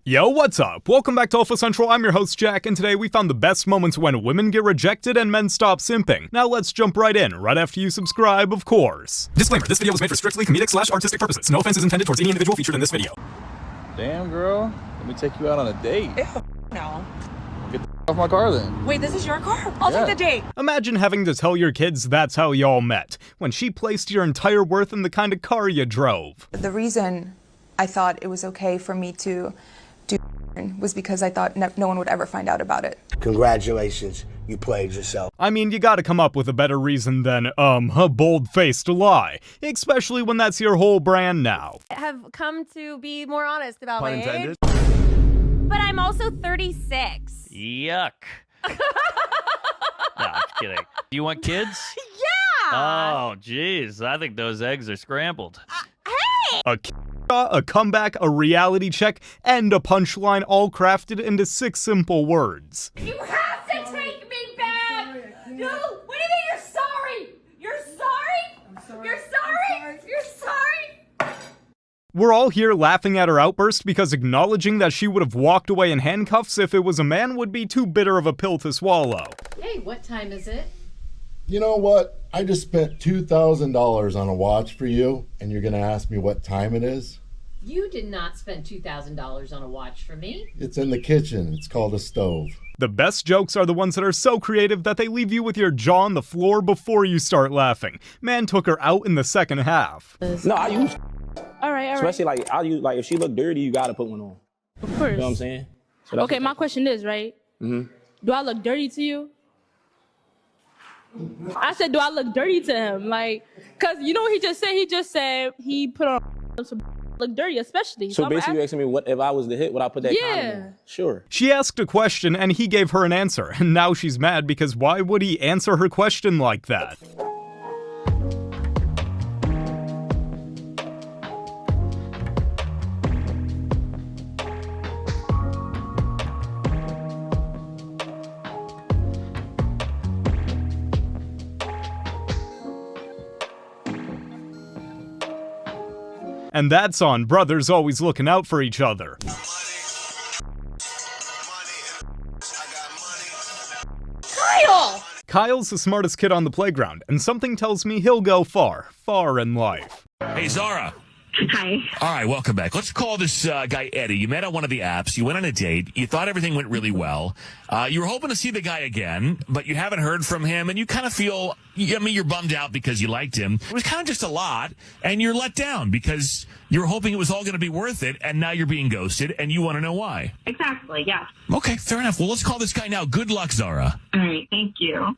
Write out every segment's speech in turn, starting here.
Yo, what's up? Welcome back to Alpha Central. I'm your host, Jack, and today we found the best moments when women get rejected and men stop simping. Now let's jump right in, right after you subscribe, of course. Disclaimer, this video was made for strictly comedic/artistic purposes. No offense is intended towards any individual featured in this video. Damn, girl. Let me take you out on a date. Ew, no. Get the off my car then. Wait, this is your car? I'll take the date. Imagine having to tell your kids that's how y'all met, when she placed your entire worth in the kind of car you drove. The reason I thought it was okay for me to do was because I thought no one would ever find out about it. Congratulations, you played yourself. I mean, you gotta come up with a better reason than, a bold-faced lie, especially when that's your whole brand now. I have come to be more honest about Pun my intended. age. But I'm also 36. Yuck. No, I'm kidding. Do you want kids? Yeah! Oh, jeez. I think those eggs are scrambled. A comeback, a reality check, and a punchline all crafted into 6 simple words. You have to take me back! No! What do you mean you're sorry? You're sorry? I'm sorry. You're sorry? You're sorry? We're all here laughing at her outburst because acknowledging that she would have walked away in handcuffs if it was a man would be too bitter of a pill to swallow. Hey, what time is it? You know what? I just spent $2,000 on a watch for you, and you're gonna ask me what time it is? You did not spend $2,000 on a watch for me. It's in the kitchen. It's called a stove. The best jokes are the ones that are so creative that they leave you with your jaw on the floor before you start laughing. Man took her out in the second half. No, I use. All right. Especially like I use if she look dirty, you gotta put one on. Of course. You know what I'm saying? So Okay, my question is, right? Do I look dirty to you? I said, do I look dirty to him? Like, cause you know what he just said? He just said he put on some look dirty, especially. So basically, you're asking me what if I was the hit? Would I put that? condom on? Sure. She asked a question and he gave her an answer, and now she's mad because why would he answer her question like that? And that's on brothers always looking out for each other. Kyle! Kyle's the smartest kid on the playground, and something tells me he'll go far, far in life. Hey, Zara. Hi. All right, welcome back. Let's call this guy Eddie. You met on one of the apps. You went on a date. You thought everything went really well. You were hoping to see the guy again, but you haven't heard from him, and you kind of feel, you're bummed out because you liked him. It was kind of just a lot, and you're let down because you were hoping it was all going to be worth it, and now you're being ghosted, and you want to know why. Exactly, yeah. Okay, fair enough. Well, let's call this guy now. Good luck, Zara. All right, thank you.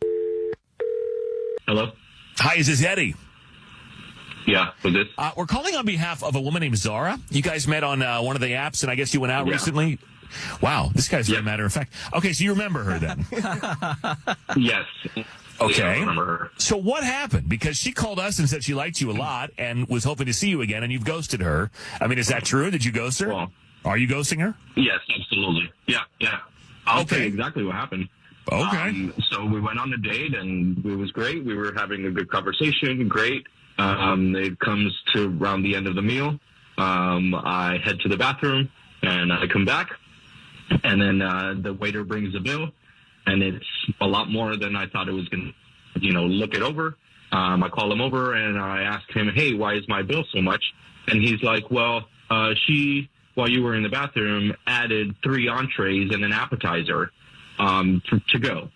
Hello? Hi, is this Eddie? Yeah, who's this? We're calling on behalf of a woman named Zara. You guys met on one of the apps, and I guess you went out recently. Wow, this guy's very matter of fact. Okay, so you remember her then? Yes. Okay. Yeah, I remember her. So what happened? Because she called us and said she liked you a lot and was hoping to see you again, and you've ghosted her. I mean, is that true? Did you ghost her? Well, are you ghosting her? Yes, absolutely. Yeah. I'll tell you exactly what happened. Okay. So we went on a date, and it was great. We were having a good conversation. Great. It comes to around the end of the meal. I head to the bathroom, and I come back, and then the waiter brings the bill, and it's a lot more than I thought it was going to, look it over. I call him over, and I ask him, hey, why is my bill so much? And he's like, well, she, while you were in the bathroom, added 3 entrees and an appetizer to go.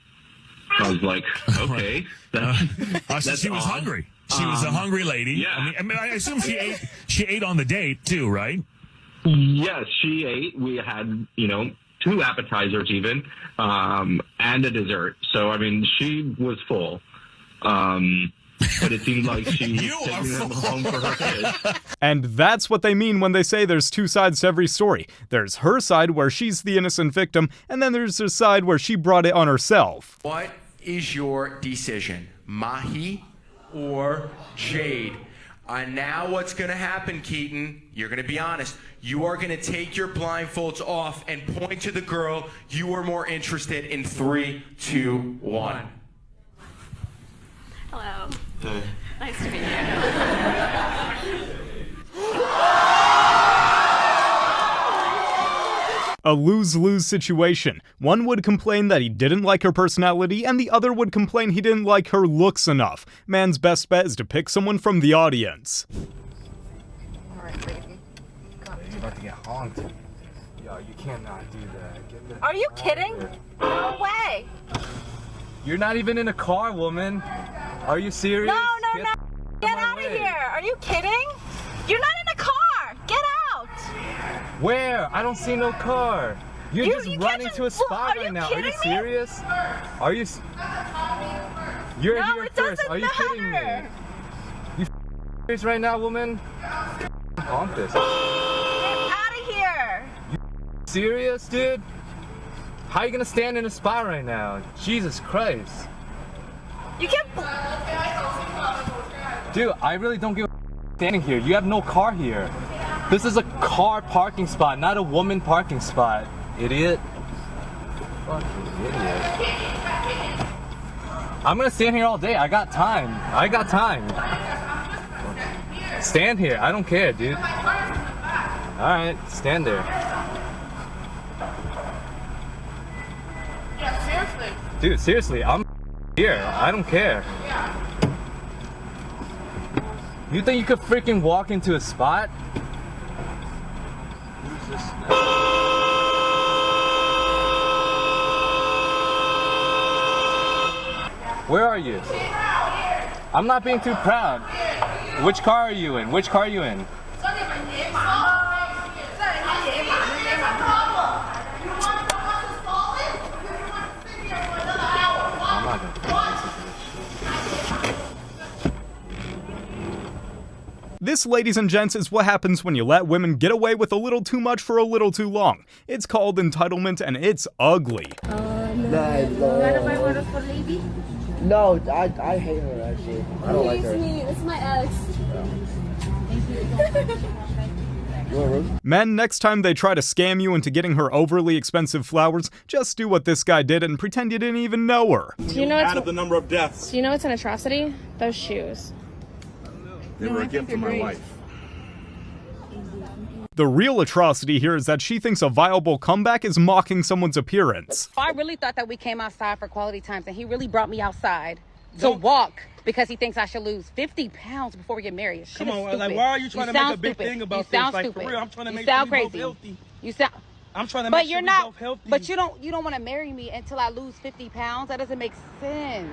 I was like, okay. So she was hungry. She was a hungry lady. Yeah. I mean, I assume she ate on the date too, right? Yes, she ate. We had, 2 appetizers even, and a dessert. So, I mean, she was full. But it seemed like she was taking them home for her kids. And that's what they mean when they say there's 2 sides to every story. There's her side where she's the innocent victim, and then there's her side where she brought it on herself. What is your decision, Mahi or Jade? Now what's going to happen, Keaton, you're going to be honest. You are going to take your blindfolds off and point to the girl you are more interested in. 3, 2, 1. Hello. Hey. Nice to meet you. A lose-lose situation. One would complain that he didn't like her personality, and the other would complain he didn't like her looks enough. Man's best bet is to pick someone from the audience. Alright, baby. He's about to get honked. Yo, you cannot do that. Are you kidding? No way. You're not even in a car, woman. Are you serious? No. Get out of here. Are you kidding? You're not in a car. Get out. Where? I don't see no car. You're just running to a spot right now. Are you serious? Are you? You're here first. Are you kidding me? You serious right now, woman? On this. Get out of here. You serious, dude? How are you gonna stand in a spot right now? Jesus Christ. You can't. Dude, I really don't give a standing here. You have no car here. This is a car parking spot, not a woman parking spot. Idiot. Fucking idiot. I'm gonna stand here all day. I got time. Stand here. I don't care, dude. Alright, stand there. Yeah, seriously. Dude, seriously, I'm here. I don't care. You think you could freaking walk into a spot? Who's this now? Where are you? I'm not being too proud. Which car are you in? Which car are you in? I'm not gonna listen to this shit. This, ladies and gents, is what happens when you let women get away with a little too much for a little too long. It's called entitlement, and it's ugly. No, I hate her actually. I don't like her. It's my ex. Men, next time they try to scam you into getting her overly expensive flowers, just do what this guy did and pretend you didn't even know her. Do you know out of the number of deaths. Do you know what's an atrocity? Those shoes. They were a gift from my wife. The real atrocity here is that she thinks a viable comeback is mocking someone's appearance. I really thought that we came outside for quality times, and he really brought me outside to walk because he thinks I should lose 50 pounds before we get married. Come on, like, why are you trying to make a big thing about this? Like, for real, I'm trying to make you both healthy. I'm trying to make sure we both healthy. But you don't want to marry me until I lose 50 pounds. That doesn't make sense.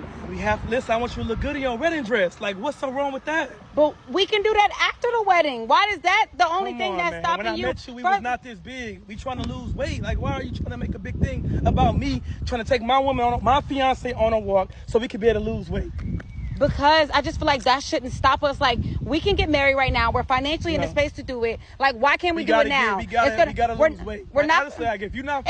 Listen, I want you to look good in your wedding dress. Like, what's so wrong with that? But we can do that after the wedding. Why is that the only thing that's stopping you? When I met you, we was not this big. We trying to lose weight. Like, why are you trying to make a big thing about me trying to take my woman, my fiance on a walk so we can be able to lose weight? Because I just feel like that shouldn't stop us. Like, we can get married right now. We're financially in the space to do it. Like, why can't we do it now? We gotta lose weight. We're not. Honestly, like, if you're not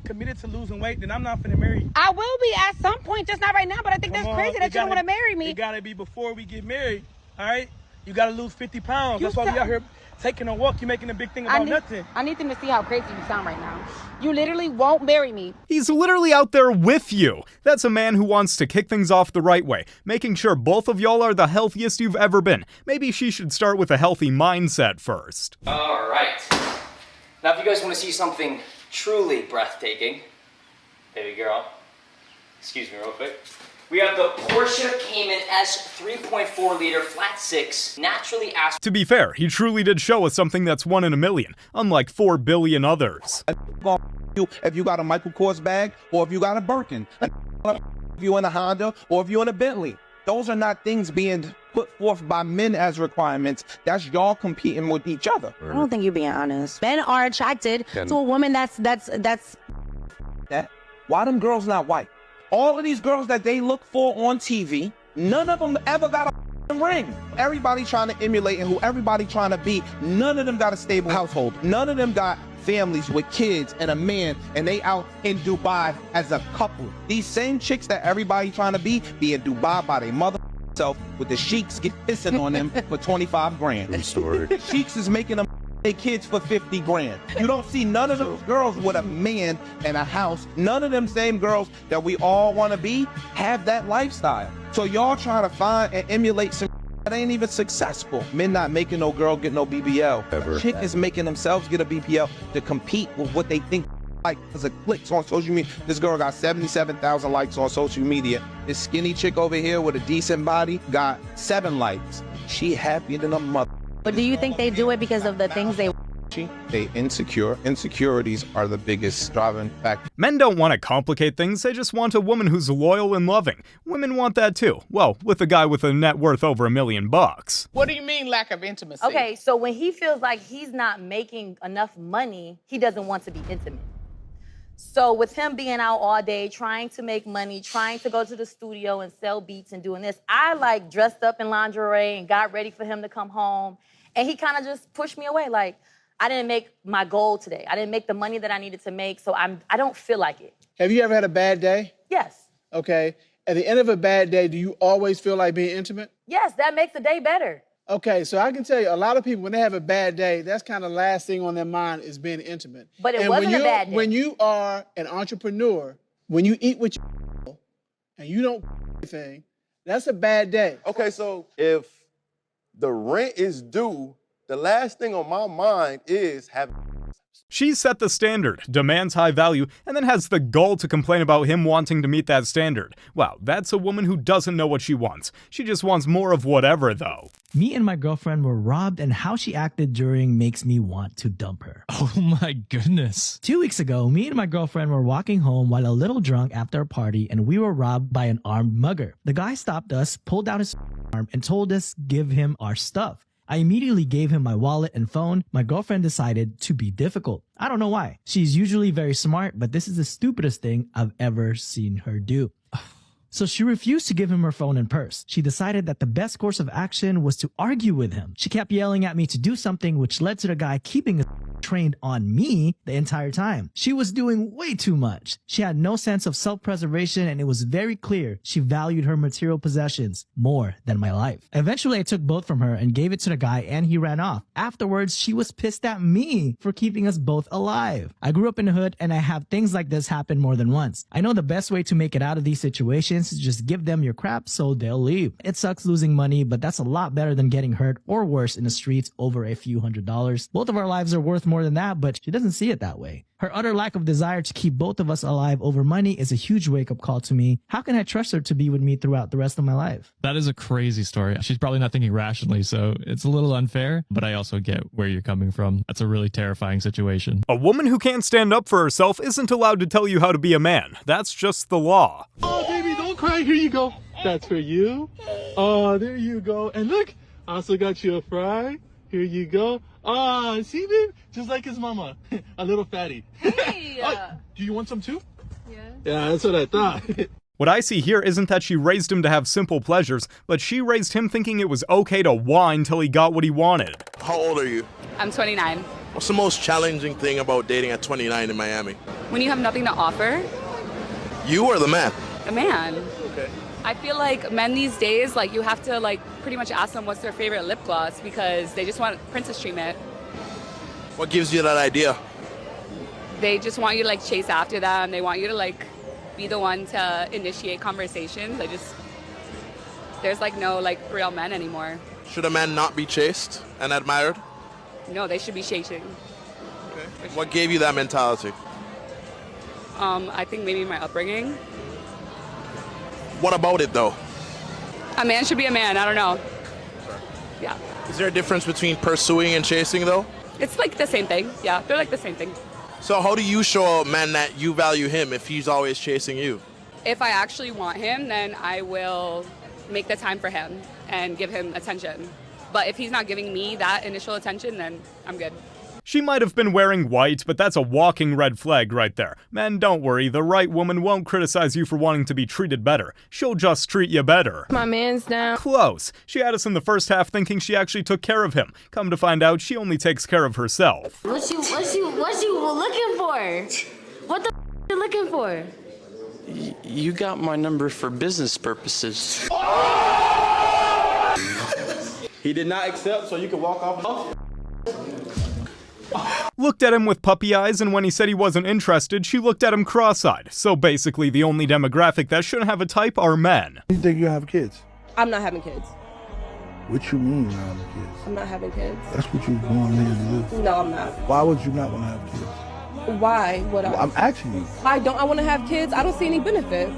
committed to losing weight, then I'm not finna marry you. I will be at some point, just not right now. But I think that's crazy that you don't want to marry me. It gotta be before we get married. All right? You gotta lose 50 pounds. That's why we out here taking a walk. You're making a big thing about nothing. I need them to see how crazy you sound right now. You literally won't marry me. He's literally out there with you. That's a man who wants to kick things off the right way, making sure both of y'all are the healthiest you've ever been. Maybe she should start with a healthy mindset first. All right. Now, if you guys want to see something truly breathtaking, baby girl, excuse me real quick. We have the Porsche Cayman S 3.4 liter flat 6, naturally aspirated. To be fair, he truly did show us something that's 1 in a million, unlike 4 billion others. If you got a Michael Kors bag, or if you got a Birkin, if you're in a Honda, or if you're in a Bentley. Those are not things being put forth by men as requirements. That's y'all competing with each other. I don't think you're being honest. Men are attracted to a woman that's. That. Why them girls not white? All of these girls that they look for on TV, none of them ever got a ring. Everybody trying to emulate and who everybody trying to be, none of them got a stable household. None of them got families with kids and a man, and they out in Dubai as a couple. These same chicks that everybody trying to be in Dubai by their mother self with the sheiks get pissing on them for 25 grand. I'm sorry. Sheiks is making them their kids for 50 grand. You don't see none of those girls with a man and a house. None of them same girls that we all want to be have that lifestyle. So y'all trying to find and emulate some that ain't even successful. Men not making no girl get no BBL. Ever. Chick is making themselves get a BBL to compete with what they think like as a clicks on social media. This girl got 77,000 likes on social media. This skinny chick over here with a decent body got 7 likes. She happier than a mother. But do you think they do it because of the things they They insecure. Insecurities are the biggest driving factor. Men don't want to complicate things, they just want a woman who's loyal and loving. Women want that too. Well, with a guy with a net worth over $1 million. What do you mean lack of intimacy? Okay, so when he feels like he's not making enough money, he doesn't want to be intimate. So with him being out all day, trying to make money, trying to go to the studio and sell beats and doing this, I like dressed up in lingerie and got ready for him to come home. And he kind of just pushed me away. Like, I didn't make my goal today. I didn't make the money that I needed to make, so I don't feel like it. Have you ever had a bad day? Yes. Okay. At the end of a bad day, do you always feel like being intimate? Yes, that makes the day better. Okay, so I can tell you, a lot of people, when they have a bad day, that's kind of the last thing on their mind is being intimate. But it wasn't a bad day. When you are an entrepreneur, when you eat with your and you don't anything, that's a bad day. Okay, so if the rent is due, the last thing on my mind is having. She set the standard, demands high value, and then has the gall to complain about him wanting to meet that standard. Wow, that's a woman who doesn't know what she wants. She just wants more of whatever, though. Me and my girlfriend were robbed, and how she acted during makes me want to dump her. Oh my goodness. 2 weeks ago, me and my girlfriend were walking home while a little drunk after a party, and we were robbed by an armed mugger. The guy stopped us, pulled out his arm, and told us give him our stuff. I immediately gave him my wallet and phone. My girlfriend decided to be difficult. I don't know why. She's usually very smart, but this is the stupidest thing I've ever seen her do. So she refused to give him her phone and purse. She decided that the best course of action was to argue with him. She kept yelling at me to do something, which led to the guy keeping trained on me the entire time. She was doing way too much. She had no sense of self-preservation, and it was very clear she valued her material possessions more than my life. Eventually, I took both from her and gave it to the guy, and he ran off. Afterwards, she was pissed at me for keeping us both alive. I grew up in the hood, and I have things like this happen more than once. I know the best way to make it out of these situations is just give them your crap so they'll leave. It sucks losing money, but that's a lot better than getting hurt or worse in the streets over a few $100s. Both of our lives are worth more than that, but she doesn't see it that way. Her utter lack of desire to keep both of us alive over money is a huge wake-up call to me. How can I trust her to be with me throughout the rest of my life? That is a crazy story. She's probably not thinking rationally, so it's a little unfair, but I also get where you're coming from. That's a really terrifying situation. A woman who can't stand up for herself isn't allowed to tell you how to be a man. That's just the law. Oh, baby, don't cry. Here you go. That's for you. Oh, there you go. And look, I also got you a fry. Here you go. Ah, see, babe? Just like his mama. A little fatty. Hey! Oh, do you want some too? Yeah. Yeah, that's what I thought. What I see here isn't that she raised him to have simple pleasures, but she raised him thinking it was okay to whine till he got what he wanted. How old are you? I'm 29. What's the most challenging thing about dating at 29 in Miami? When you have nothing to offer? You or the man? The man. Okay. I feel like men these days, like you have to like pretty much ask them what's their favorite lip gloss because they just want princess treatment. What gives you that idea? They just want you to like chase after them. They want you to like be the one to initiate conversations. There's like no like real men anymore. Should a man not be chased and admired? No, they should be chasing. Okay. What gave you that mentality? I think maybe my upbringing. What about it though? A man should be a man. I don't know. Yeah. Is there a difference between pursuing and chasing though? It's like the same thing. Yeah, they're like the same thing. So how do you show a man that you value him if he's always chasing you? If I actually want him, then I will make the time for him and give him attention. But if he's not giving me that initial attention, then I'm good. She might have been wearing white, but that's a walking red flag right there. Men, don't worry, the right woman won't criticize you for wanting to be treated better. She'll just treat you better. My man's down. Close. She had us in the first half thinking she actually took care of him. Come to find out, she only takes care of herself. What you looking for? What the you looking for? You got my number for business purposes. He did not accept, so you can walk off. Looked at him with puppy eyes, and when he said he wasn't interested, she looked at him cross-eyed. So basically, the only demographic that shouldn't have a type are men. You think you have kids? I'm not having kids. What you mean not having kids? I'm not having kids. That's what you born here to do. No, I'm not. Why would you not want to have kids? Why would I? Well, I'm asking you. Why don't I want to have kids? I don't see any benefit.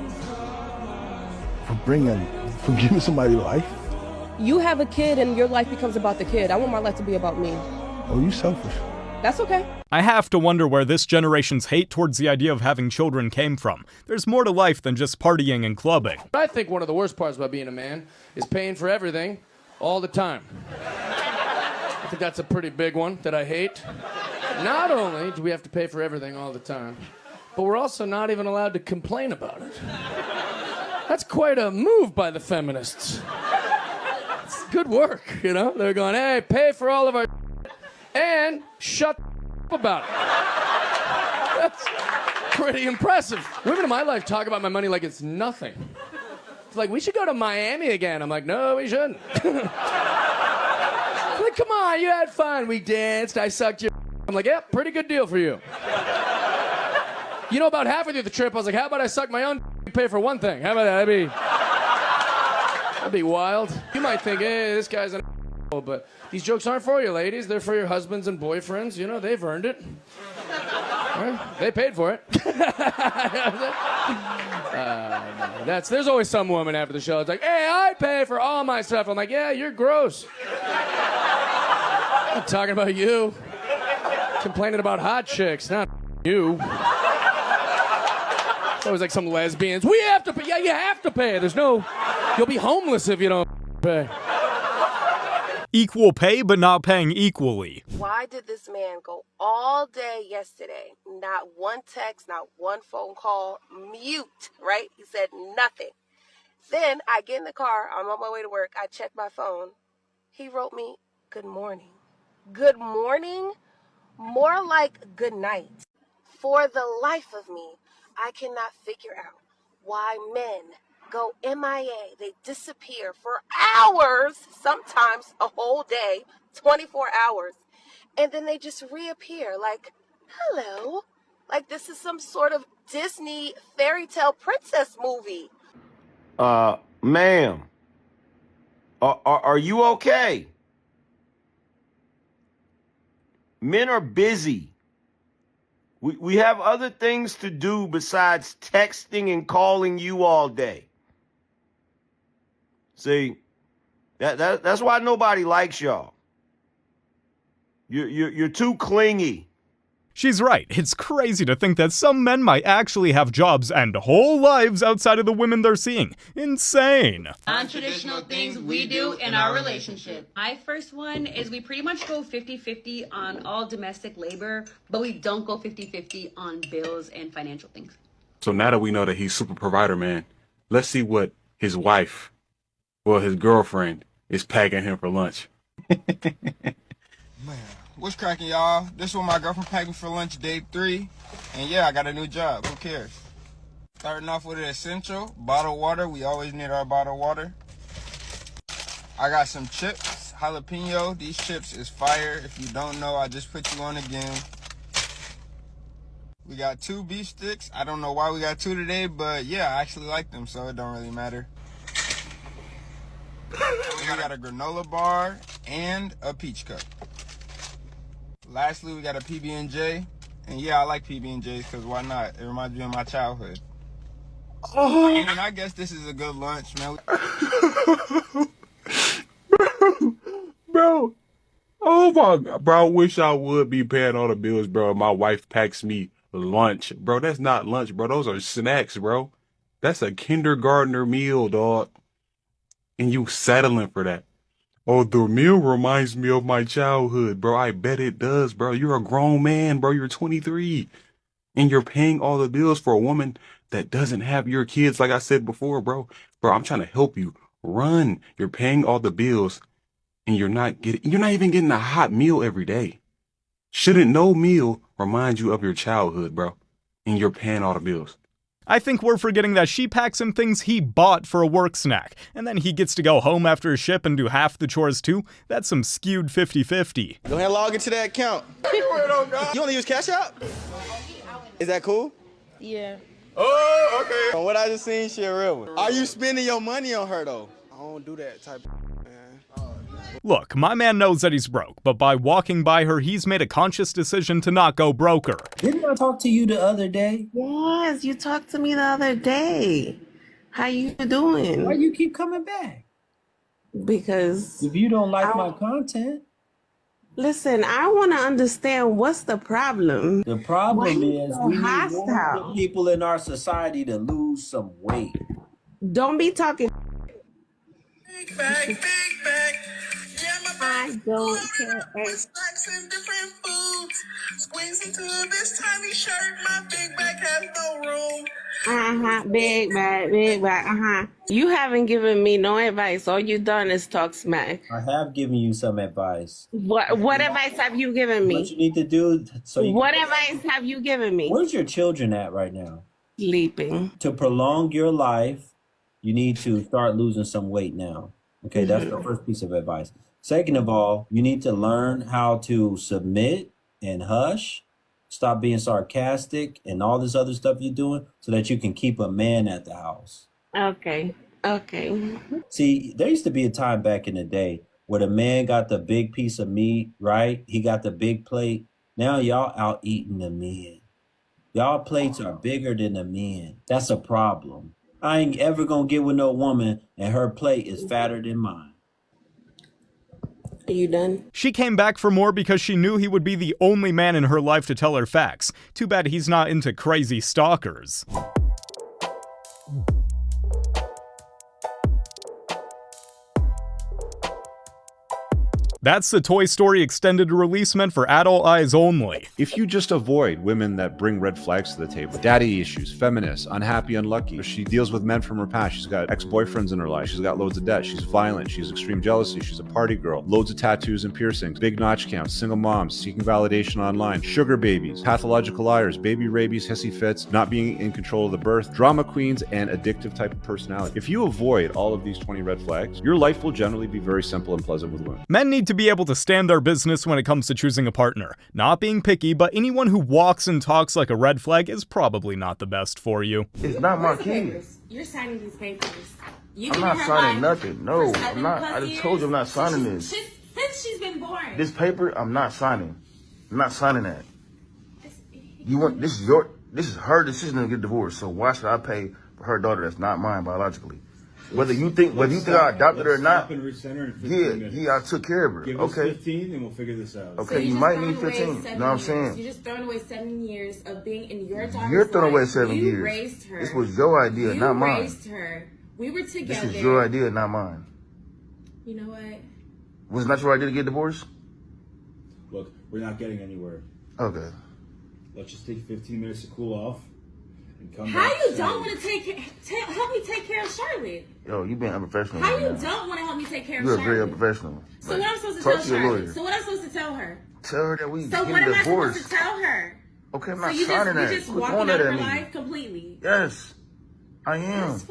For giving somebody life? You have a kid and your life becomes about the kid. I want my life to be about me. Oh, you selfish. That's okay. I have to wonder where this generation's hate towards the idea of having children came from. There's more to life than just partying and clubbing. I think one of the worst parts about being a man is paying for everything all the time. I think that's a pretty big one that I hate. Not only do we have to pay for everything all the time, but we're also not even allowed to complain about it. That's quite a move by the feminists. It's good work, you know? They're going, hey, pay for all of our and shut about it. That's pretty impressive. Women in my life talk about my money like it's nothing. It's like, we should go to Miami again. I'm like, no, we shouldn't. Like, come on, you had fun. We danced, I sucked your I'm like, yeah, pretty good deal for you. You know, about halfway through the trip, I was like, how about I suck my own pay for one thing? How about that? That'd be wild. You might think, hey, this guy's an but these jokes aren't for you, ladies. They're for your husbands and boyfriends. You know, they've earned it. Right? They paid for it. There's always some woman after the show. It's like, hey, I pay for all my stuff. I'm like, yeah, you're gross. I'm talking about you. Complaining about hot chicks, not you. It's always like some lesbians. We have to pay. Yeah, you have to pay. You'll be homeless if you don't pay. Equal pay, but not paying equally. Why did this man go all day yesterday? Not one text, not one phone call, mute, right? He said nothing. Then I get in the car, I'm on my way to work, I check my phone. He wrote me, good morning. Good morning? More like good night. For the life of me, I cannot figure out why men go MIA. They disappear for hours, sometimes a whole day, 24 hours, and then they just reappear like, hello, like this is some sort of Disney fairy tale princess movie. Ma'am, are you okay? Men are busy. We have other things to do besides texting and calling you all day. See, that's why nobody likes y'all. You're too clingy. She's right. It's crazy to think that some men might actually have jobs and whole lives outside of the women they're seeing. Insane. Non-traditional things we do in our relationship. My first one is we pretty much go 50-50 on all domestic labor, but we don't go 50-50 on bills and financial things. So now that we know that he's super provider, man, let's see what his wife, well, his girlfriend, is packing him for lunch. Man, what's cracking, y'all? This is what my girlfriend packed me for lunch, day 3. And yeah, I got a new job. Who cares? Starting off with an essential, bottled water. We always need our bottled water. I got some chips, jalapeno. These chips is fire. If you don't know, I just put you on again. We got 2 beef sticks. I don't know why we got 2 today, but yeah, I actually like them, so it don't really matter. We got a granola bar and a peach cup. Lastly, we got a PB&J. And yeah, I like PB&Js because why not? It reminds me of my childhood. Oh. And I guess this is a good lunch, man. Bro. Oh my God. Bro, I wish I would be paying all the bills, bro. My wife packs me lunch. Bro, that's not lunch, bro. Those are snacks, bro. That's a kindergartner meal, dog. And you settling for that. Oh, the meal reminds me of my childhood, bro. I bet it does, bro. You're a grown man, bro. You're 23. And you're paying all the bills for a woman that doesn't have your kids, like I said before, bro. Bro, I'm trying to help you. Run. You're paying all the bills, and you're not even getting a hot meal every day. Shouldn't no meal remind you of your childhood, bro? And you're paying all the bills. I think we're forgetting that she packs him things he bought for a work snack, and then he gets to go home after his shift and do half the chores too. That's some skewed 50-50. Go ahead and log into that account. You only use Cash App? Is that cool? Yeah. Oh, okay. From what I just seen, she a real one. Are you spending your money on her though? I don't do that type of man. Look, my man knows that he's broke, but by walking by her, he's made a conscious decision to not go broker. Didn't I talk to you the other day? Yes, you talked to me the other day. How you doing? Why you keep coming back? Because if you don't like my content. Listen, I want to understand what's the problem. The problem is we need hostile? more people in our society to lose some weight. Don't be talking. Big bag. Yeah, my I don't care. Snacks and different foods. Squeeze into this tiny shirt. My big bag has no room. Big bag. You haven't given me no advice. All you done is talk smack. I have given you some advice. What advice have you given me? What you need to do so you What advice have you given me? Where's your children at right now? Sleeping. To prolong your life, you need to start losing some weight now. Okay, that's the first piece of advice. Second of all, you need to learn how to submit and hush. Stop being sarcastic and all this other stuff you're doing so that you can keep a man at the house. Okay. See, there used to be a time back in the day where the man got the big piece of meat, right? He got the big plate. Now y'all out eating the men. Y'all plates are bigger than the men. That's a problem. I ain't ever gonna get with no woman and her plate is fatter than mine. Are you done? She came back for more because she knew he would be the only man in her life to tell her facts. Too bad he's not into crazy stalkers. That's the Toy Story extended release meant for adult eyes only. If you just avoid women that bring red flags to the table, daddy issues, feminists, unhappy, unlucky, she deals with men from her past, she's got ex-boyfriends in her life, she's got loads of debt, she's violent, she's extreme jealousy, she's a party girl, loads of tattoos and piercings, big notch counts, single moms, seeking validation online, sugar babies, pathological liars, baby rabies, hissy fits, not being in control of the birth, drama queens, and addictive type of personality. If you avoid all of these 20 red flags, your life will generally be very simple and pleasant with women. Men need to be able to stand their business when it comes to choosing a partner. Not being picky, but anyone who walks and talks like a red flag is probably not the best for you. It's not my kid. You're signing these papers. I'm not signing nothing. No, I'm not. I just told you I'm not signing this. Since she's been born. This paper, I'm not signing. I'm not signing that. You want this is her decision to get divorced. So why should I pay for her daughter that's not mine biologically? Whether you think I adopted her or not, I took care of her. Give us 15 and we'll figure this out. Okay, so you might need 15. You know what I'm saying? You're just throwing away 7 years of being in your daughter's life. You're throwing away 7 years. You raised her. This was your idea, not mine. You raised her. We were together. This was your idea, not mine. You know what? Was it not your idea to get divorced? Look, we're not getting anywhere. Okay. Let's just take 15 minutes to cool off. How you don't want to help me take care of Charlotte? Yo, you being unprofessional. How you don't want to help me take care of You're Charlotte? very unprofessional. So what I'm supposed to tell Charlotte? So what I'm supposed to tell her? Tell her that we So get what a am I divorce. supposed to tell her? Okay, I'm not so signing that. You just Quit walking doing out that of at her me. life completely. Yes, I am.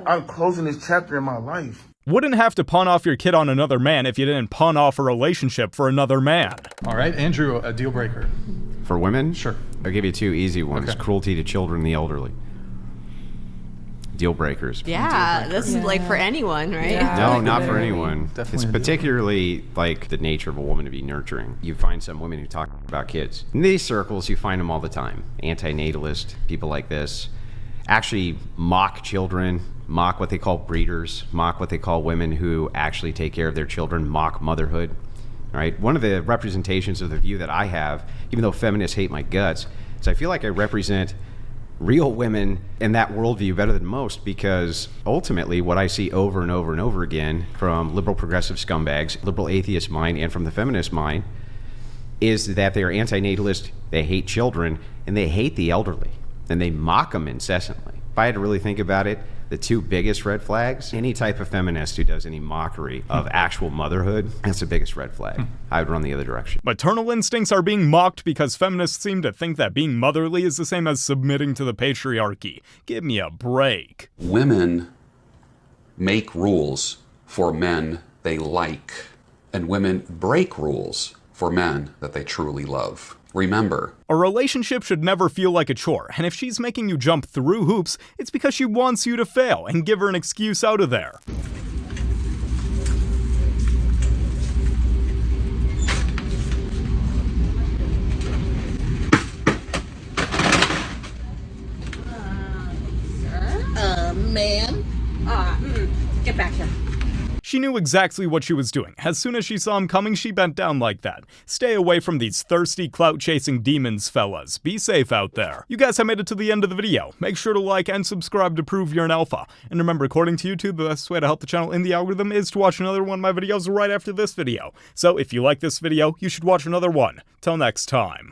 I'm closing this chapter in my life. Wouldn't have to pawn off your kid on another man if you didn't pawn off a relationship for another man. All right, Andrew, a deal breaker. For women? Sure. I'll give you 2 easy ones. Okay. Cruelty to children and the elderly. Deal breakers. Yeah, this is like for anyone, right? Yeah, no, not for anyone. Definitely It's particularly like the nature of a woman to be nurturing. You find some women who talk about kids. In these circles, you find them all the time. Antinatalist, people like this, actually mock children, mock what they call breeders, mock what they call women who actually take care of their children, mock motherhood. All right? One of the representations of the view that I have, even though feminists hate my guts, is I feel like I represent real women in that worldview better than most, because ultimately what I see over and over and over again from liberal progressive scumbags, liberal atheist mind, and from the feminist mind is that they are antinatalist, they hate children, and they hate the elderly, and they mock them incessantly. If I had to really think about it, the 2 biggest red flags, any type of feminist who does any mockery of actual motherhood, that's the biggest red flag. I would run the other direction. Maternal instincts are being mocked because feminists seem to think that being motherly is the same as submitting to the patriarchy. Give me a break. Women make rules for men they like, and women break rules for men that they truly love. Remember, a relationship should never feel like a chore, and if she's making you jump through hoops, it's because she wants you to fail and give her an excuse out of there. man. Get back here. She knew exactly what she was doing. As soon as she saw him coming, she bent down like that. Stay away from these thirsty, clout-chasing demons, fellas. Be safe out there. You guys have made it to the end of the video. Make sure to like and subscribe to prove you're an alpha. And remember, according to YouTube, the best way to help the channel in the algorithm is to watch another one of my videos right after this video. So if you like this video, you should watch another one. Till next time.